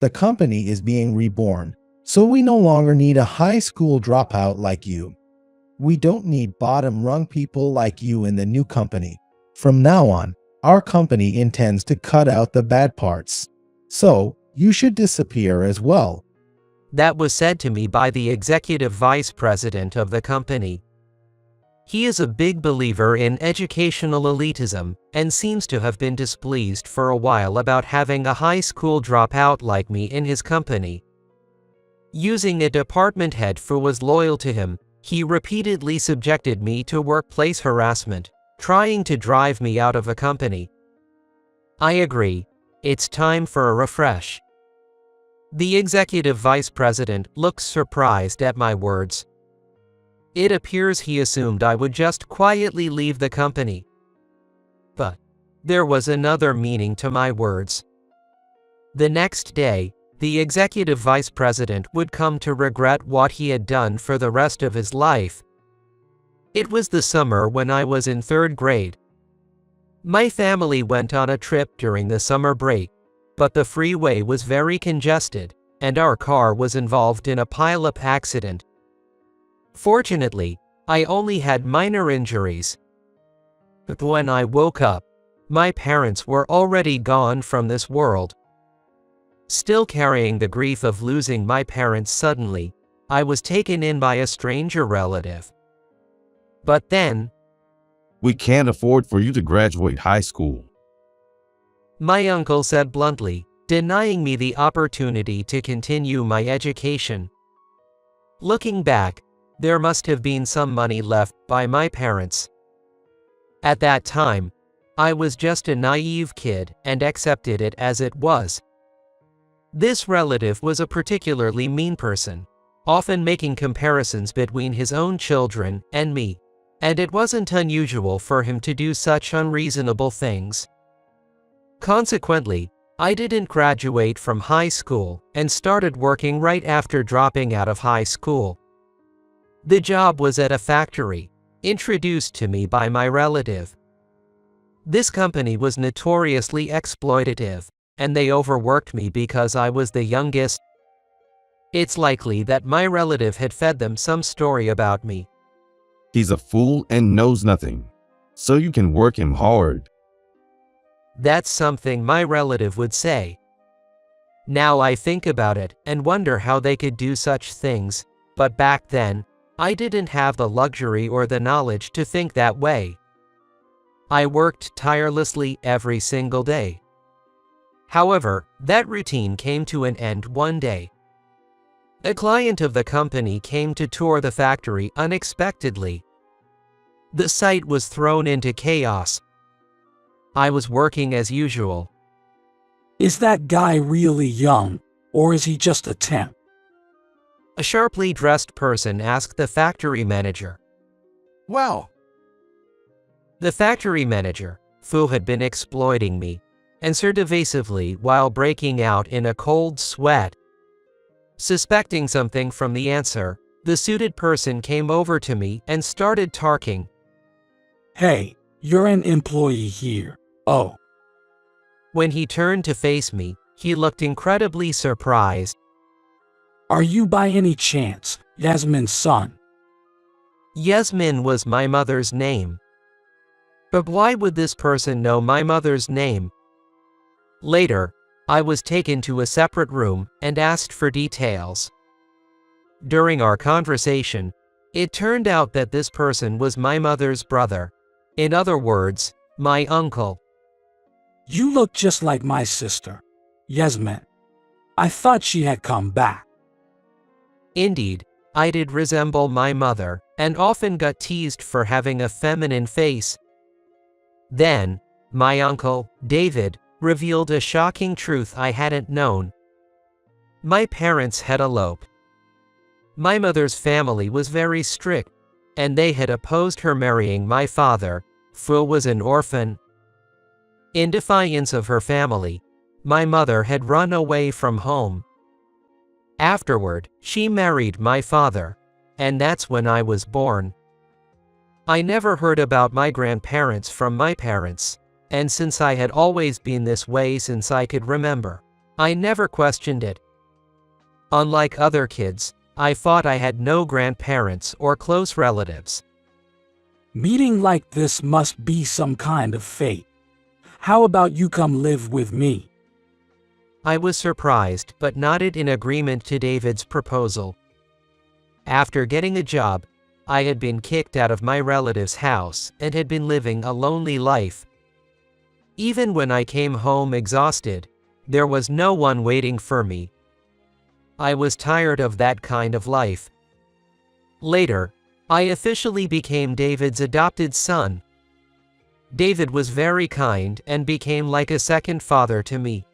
the company is being reborn. So we no longer need a high school dropout like you. We don't need bottom-rung people like you in the new company. From now on, our company intends to cut out the bad parts. So, you should disappear as well." That was said to me by the executive vice president of the company. He is a big believer in educational elitism and seems to have been displeased for a while about having a high school dropout like me in his company. Using a department head who was loyal to him, he repeatedly subjected me to workplace harassment, trying to drive me out of a company. I agree, it's time for a refresh. The executive vice president looks surprised at my words. It appears he assumed I would just quietly leave the company. But there was another meaning to my words. The next day, the executive vice president would come to regret what he had done for the rest of his life. It was the summer when I was in 3rd grade. My family went on a trip during the summer break, but the freeway was very congested, and our car was involved in a pile-up accident. Fortunately, I only had minor injuries. But when I woke up, my parents were already gone from this world. Still carrying the grief of losing my parents suddenly, I was taken in by a stranger relative. But then, "We can't afford for you to graduate high school," my uncle said bluntly, denying me the opportunity to continue my education. Looking back, there must have been some money left by my parents. At that time, I was just a naive kid and accepted it as it was. This relative was a particularly mean person, often making comparisons between his own children and me, and it wasn't unusual for him to do such unreasonable things. Consequently, I didn't graduate from high school and started working right after dropping out of high school. The job was at a factory, introduced to me by my relative. This company was notoriously exploitative, and they overworked me because I was the youngest. It's likely that my relative had fed them some story about me. "He's a fool and knows nothing, so you can work him hard." That's something my relative would say. Now I think about it and wonder how they could do such things, but back then, I didn't have the luxury or the knowledge to think that way. I worked tirelessly every single day. However, that routine came to an end one day. A client of the company came to tour the factory unexpectedly. The site was thrown into chaos. I was working as usual. "Is that guy really young, or is he just a temp?" A sharply dressed person asked the factory manager. "Well." The factory manager, who had been exploiting me, answered evasively while breaking out in a cold sweat. Suspecting something from the answer, the suited person came over to me and started talking. "Hey, you're an employee here. Oh." When he turned to face me, he looked incredibly surprised. "Are you by any chance Yasmin's son?" Yasmin was my mother's name. But why would this person know my mother's name? Later, I was taken to a separate room and asked for details. During our conversation, it turned out that this person was my mother's brother. In other words, my uncle. "You look just like my sister, Yasmin. I thought she had come back." Indeed, I did resemble my mother, and often got teased for having a feminine face. Then, my uncle, David, revealed a shocking truth I hadn't known. My parents had eloped. My mother's family was very strict, and they had opposed her marrying my father, who was an orphan. In defiance of her family, my mother had run away from home. Afterward, she married my father, and that's when I was born. I never heard about my grandparents from my parents, and since I had always been this way since I could remember, I never questioned it. Unlike other kids, I thought I had no grandparents or close relatives. Meeting like this must be some kind of fate. How about you come live with me? I was surprised but nodded in agreement to David's proposal. After getting a job, I had been kicked out of my relative's house and had been living a lonely life. Even when I came home exhausted, there was no one waiting for me. I was tired of that kind of life. Later, I officially became David's adopted son. David was very kind and became like a second father to me.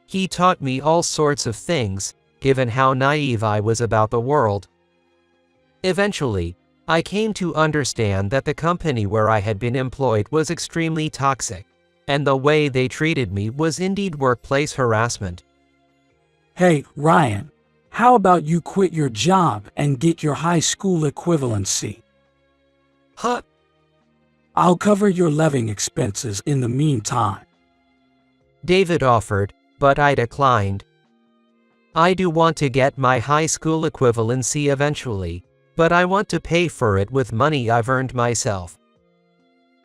He taught me all sorts of things, given how naive I was about the world. Eventually, I came to understand that the company where I had been employed was extremely toxic, and the way they treated me was indeed workplace harassment. Hey, Ryan, how about you quit your job and get your high school equivalency? Huh? I'll cover your living expenses in the meantime. David offered, but I declined. I do want to get my high school equivalency eventually, but I want to pay for it with money I've earned myself.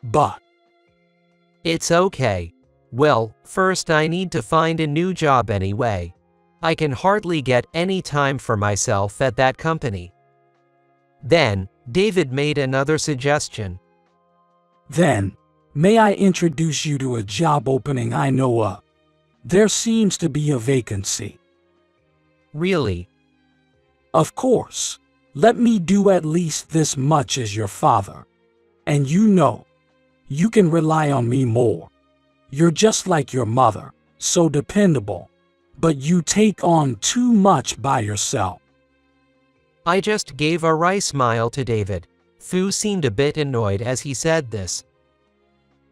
But It's okay. Well, first I need to find a new job anyway. I can hardly get any time for myself at that company. Then, David made another suggestion. then, may I introduce you to a job opening I know of? There seems to be a vacancy. Really? Of course. Let me do at least this much as your father. And you can rely on me more. You're just like your mother, so dependable. But you take on too much by yourself. I just gave a wry smile to David. Fu seemed a bit annoyed as he said this.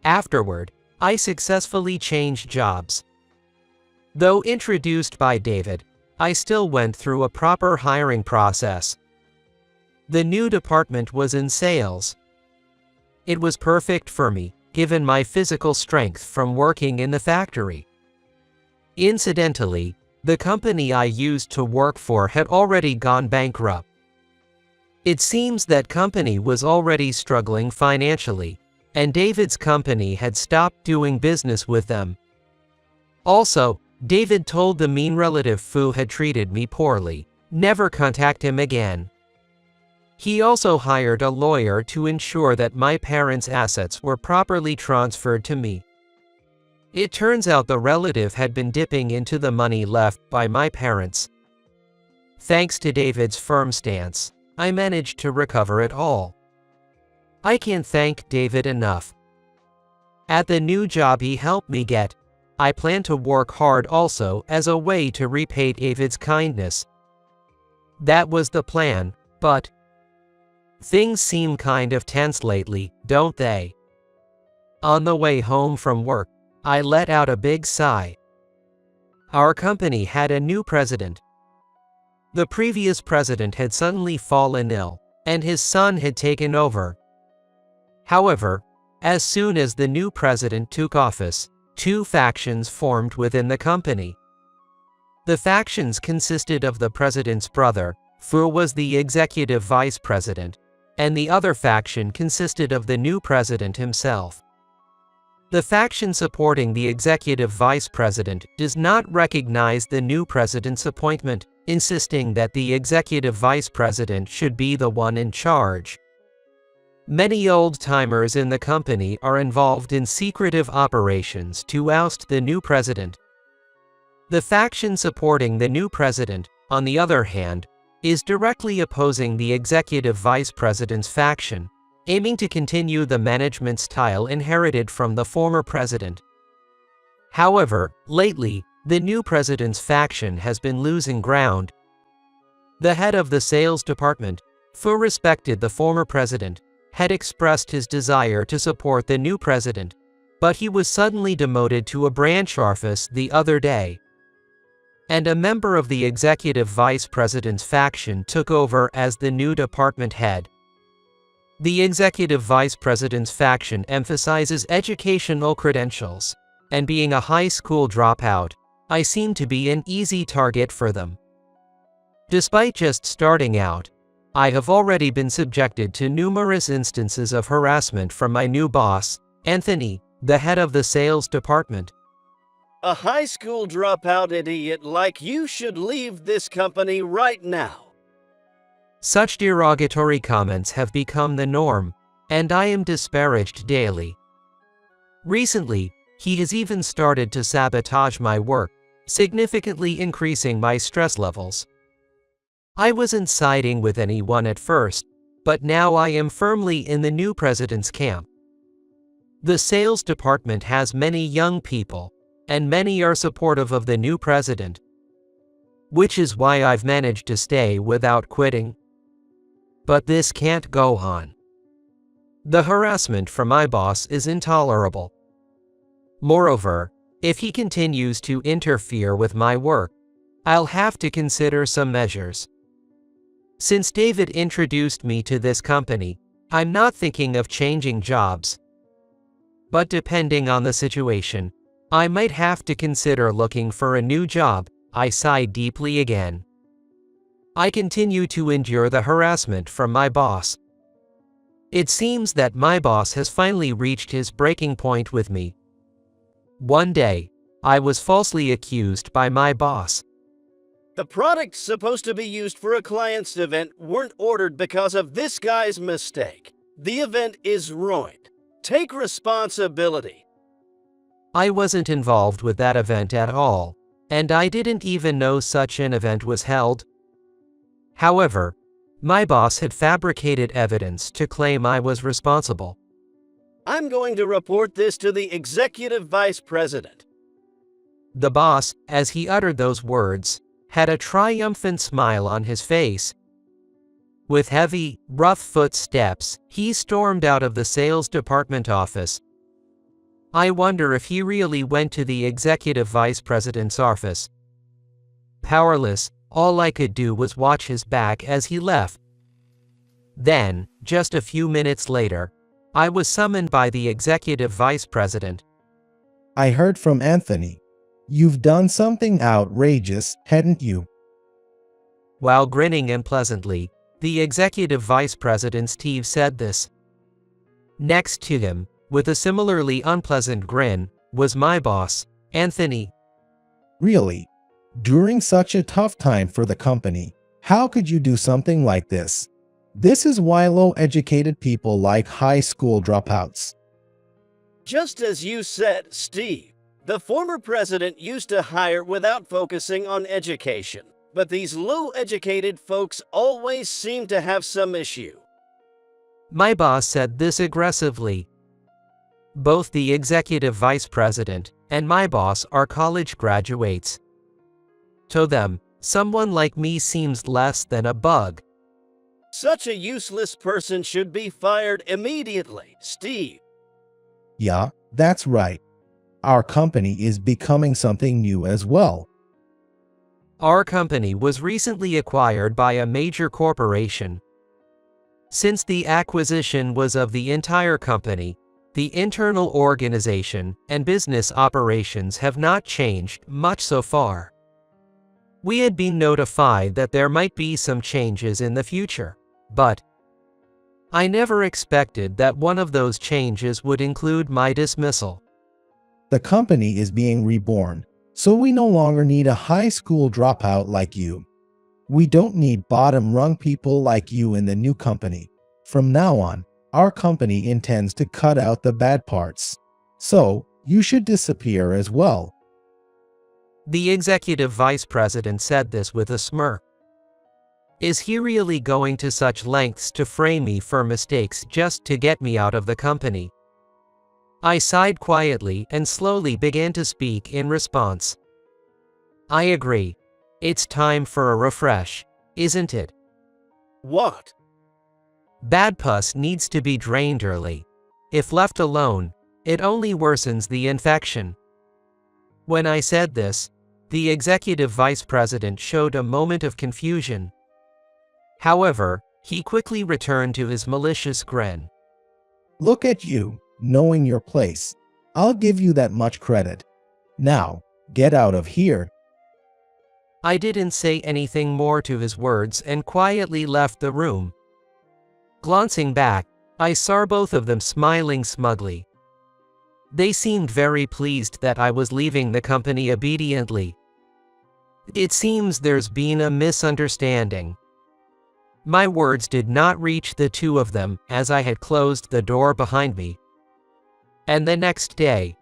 Afterward, I successfully changed jobs. Though introduced by David, I still went through a proper hiring process. The new department was in sales. It was perfect for me, given my physical strength from working in the factory. Incidentally, the company I used to work for had already gone bankrupt. It seems that company was already struggling financially, and David's company had stopped doing business with them. Also, David told the mean relative Fu had treated me poorly, never contact him again. He also hired a lawyer to ensure that my parents' assets were properly transferred to me. It turns out the relative had been dipping into the money left by my parents. Thanks to David's firm stance, I managed to recover it all. I can't thank David enough. At the new job he helped me get, I plan to work hard also as a way to repay David's kindness. That was the plan, but things seem kind of tense lately, don't they? On the way home from work, I let out a big sigh. Our company had a new president. The previous president had suddenly fallen ill, and his son had taken over. However, as soon as the new president took office, two factions formed within the company. The factions consisted of the president's brother, Fu was the executive vice president, and the other faction consisted of the new president himself. The faction supporting the executive vice president does not recognize the new president's appointment, insisting that the executive vice president should be the one in charge. Many old-timers in the company are involved in secretive operations to oust the new president. The faction supporting the new president, on the other hand, is directly opposing the executive vice president's faction, aiming to continue the management style inherited from the former president. However, lately, the new president's faction has been losing ground. The head of the sales department, Fu respected the former president, had expressed his desire to support the new president, but he was suddenly demoted to a branch office the other day. And a member of the executive vice president's faction took over as the new department head. The executive vice president's faction emphasizes educational credentials and being a high school dropout, I seem to be an easy target for them. Despite just starting out, I have already been subjected to numerous instances of harassment from my new boss, Anthony, the head of the sales department. A high school dropout idiot like you should leave this company right now. Such derogatory comments have become the norm, and I am disparaged daily. Recently, he has even started to sabotage my work, significantly increasing my stress levels. I wasn't siding with anyone at first, but now I am firmly in the new president's camp. The sales department has many young people, and many are supportive of the new president, which is why I've managed to stay without quitting. But this can't go on. The harassment from my boss is intolerable. Moreover, if he continues to interfere with my work, I'll have to consider some measures. Since David introduced me to this company, I'm not thinking of changing jobs. But depending on the situation, I might have to consider looking for a new job. I sigh deeply again. I continue to endure the harassment from my boss. It seems that my boss has finally reached his breaking point with me. One day, I was falsely accused by my boss. The products supposed to be used for a client's event weren't ordered because of this guy's mistake. The event is ruined. Take responsibility. I wasn't involved with that event at all, and I didn't even know such an event was held. However, my boss had fabricated evidence to claim I was responsible. I'm going to report this to the executive vice president. The boss, as he uttered those words, had a triumphant smile on his face. With heavy, rough footsteps, he stormed out of the sales department office. I wonder if he really went to the executive vice president's office. Powerless, all I could do was watch his back as he left. Then, just a few minutes later, I was summoned by the executive vice president. I heard from Anthony. You've done something outrageous, hadn't you? While grinning unpleasantly, the executive vice president Steve said this. Next to him, with a similarly unpleasant grin, was my boss, Anthony. Really? During such a tough time for the company, how could you do something like this? This is why low-educated people like high school dropouts. Just as you said, Steve, the former president used to hire without focusing on education, but these low-educated folks always seem to have some issue. My boss said this aggressively. Both the executive vice president and my boss are college graduates. To them, someone like me seems less than a bug. Such a useless person should be fired immediately, Steve. Yeah, that's right. Our company is becoming something new as well. Our company was recently acquired by a major corporation. Since the acquisition was of the entire company, the internal organization and business operations have not changed much so far. We had been notified that there might be some changes in the future, but I never expected that one of those changes would include my dismissal. The company is being reborn, so we no longer need a high school dropout like you. We don't need bottom-rung people like you in the new company. From now on, our company intends to cut out the bad parts. So, you should disappear as well. The executive vice president said this with a smirk. Is he really going to such lengths to frame me for mistakes just to get me out of the company? I sighed quietly and slowly began to speak in response. I agree. It's time for a refresh, isn't it? What? Bad pus needs to be drained early. If left alone, it only worsens the infection. When I said this, the executive vice president showed a moment of confusion. However, he quickly returned to his malicious grin. Look at you, knowing your place. I'll give you that much credit. Now, Get out of here. I didn't say anything more to his words and quietly left the room. Glancing back, I saw both of them smiling smugly. They seemed very pleased that I was leaving the company obediently. It seems there's been a misunderstanding. My words did not reach the two of them as I had closed the door behind me. And the next day.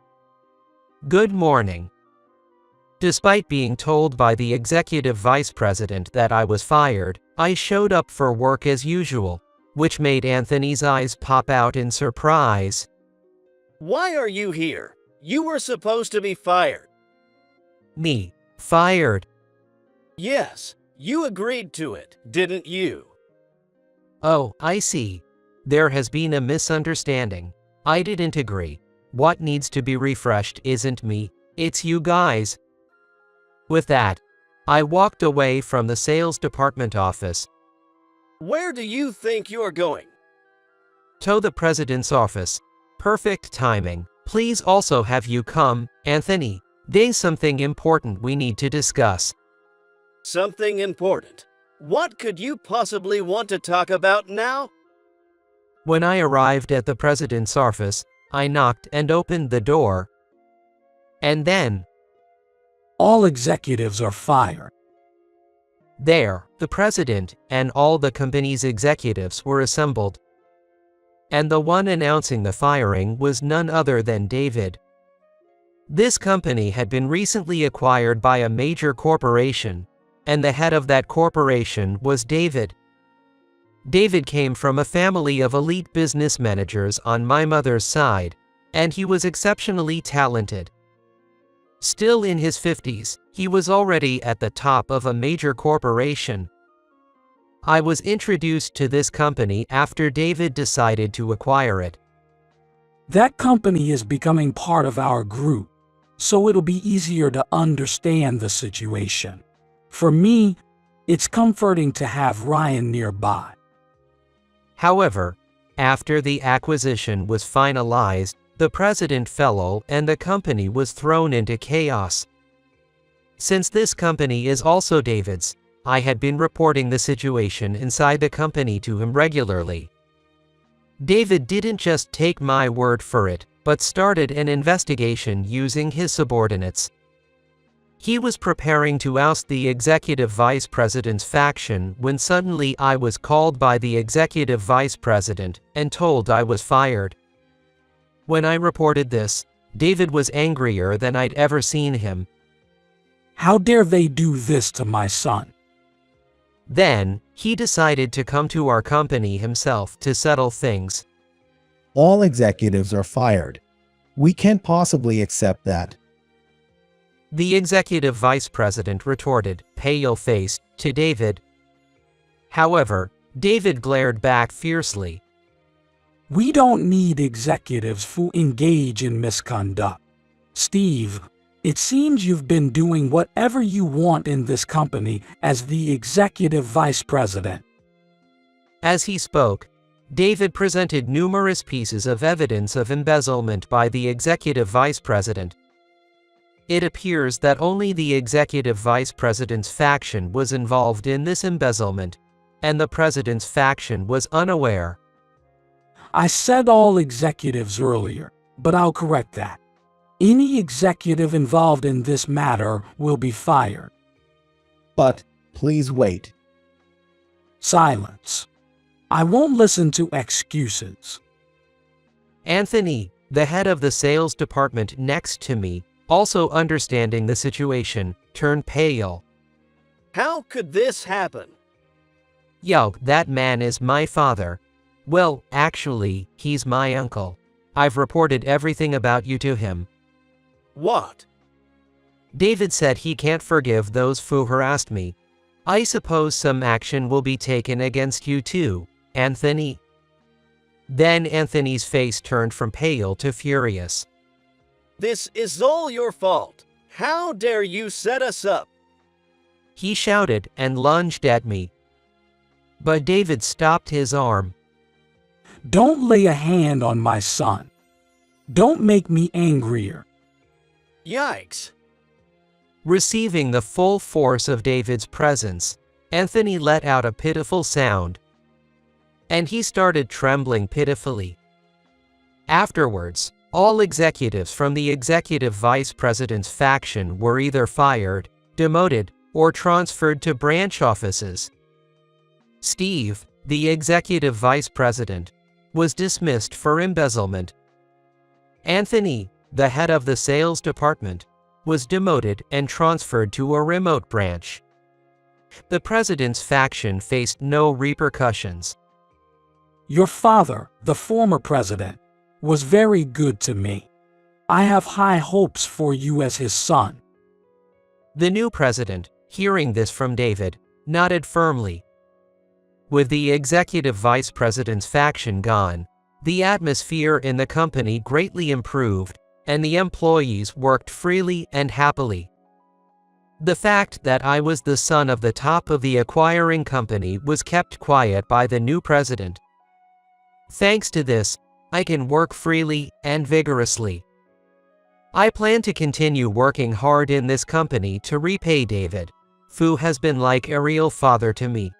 Good morning. Despite being told by the executive vice president that I was fired, I showed up for work as usual, which made Anthony's eyes pop out in surprise. Why are you here? You were supposed to be fired. Me, fired? Yes, you agreed to it, didn't you? Oh, I see. There has been a misunderstanding. I didn't agree. What needs to be refreshed isn't me, it's you guys. With that, I walked away from the sales department office. Where do you think you're going? To the president's office. Perfect timing. Please also have you come, Anthony. There's something important we need to discuss. Something important? What could you possibly want to talk about now? When I arrived at the president's office, I knocked and opened the door. And then, All executives are fired. there, the president and all the company's executives were assembled. And the one announcing the firing was none other than David. This company had been recently acquired by a major corporation, and the head of that corporation was David. David came from a family of elite business managers on my mother's side, and he was exceptionally talented. Still in his 50s, he was already at the top of a major corporation. I was introduced to this company after David decided to acquire it. That company is becoming part of our group, so it'll be easier to understand the situation. For me, it's comforting to have Ryan nearby. However, after the acquisition was finalized, the president fell ill and the company was thrown into chaos. Since this company is also David's, I had been reporting the situation inside the company to him regularly. David didn't just take my word for it, but started an investigation using his subordinates. He was preparing to oust the executive vice president's faction when suddenly I was called by the executive vice president and told I was fired. When I reported this, David was angrier than I'd ever seen him. How dare they do this to my son? Then, he decided to come to our company himself to settle things. All executives are fired. We can't possibly accept that. The executive vice president retorted, pale-faced, to David. However, David glared back fiercely. We don't need executives who engage in misconduct. Steve, it seems you've been doing whatever you want in this company as the executive vice president. As he spoke, David presented numerous pieces of evidence of embezzlement by the executive vice president. It appears that only the executive vice president's faction was involved in this embezzlement, and the president's faction was unaware. I said all executives earlier, but I'll correct that. Any executive involved in this matter will be fired. But, please wait. Silence. I won't listen to excuses. Anthony, the head of the sales department next to me, also understanding the situation, turned pale. How could this happen? Yo, that man is my father. Well, actually, he's my uncle. I've reported everything about you to him. What? David said he can't forgive those who harassed me. I suppose some action will be taken against you too, Anthony. Then Anthony's face turned from pale to furious. This is all your fault. How dare you set us up? He shouted and lunged at me. But David stopped his arm. Don't lay a hand on my son. Don't make me angrier. Yikes. Receiving the full force of David's presence, Anthony let out a pitiful sound, and he started trembling pitifully. Afterwards, all executives from the executive vice president's faction were either fired, demoted, or transferred to branch offices. Steve, the executive vice president, was dismissed for embezzlement. Anthony, the head of the sales department, was demoted and transferred to a remote branch. The president's faction faced no repercussions. Your father, the former president, was very good to me. I have high hopes for you as his son. The new president, hearing this from David, nodded firmly. With the executive vice president's faction gone, the atmosphere in the company greatly improved, and the employees worked freely and happily. The fact that I was the son of the top of the acquiring company was kept quiet by the new president. Thanks to this, I can work freely and vigorously. I plan to continue working hard in this company to repay David, who has been like a real father to me.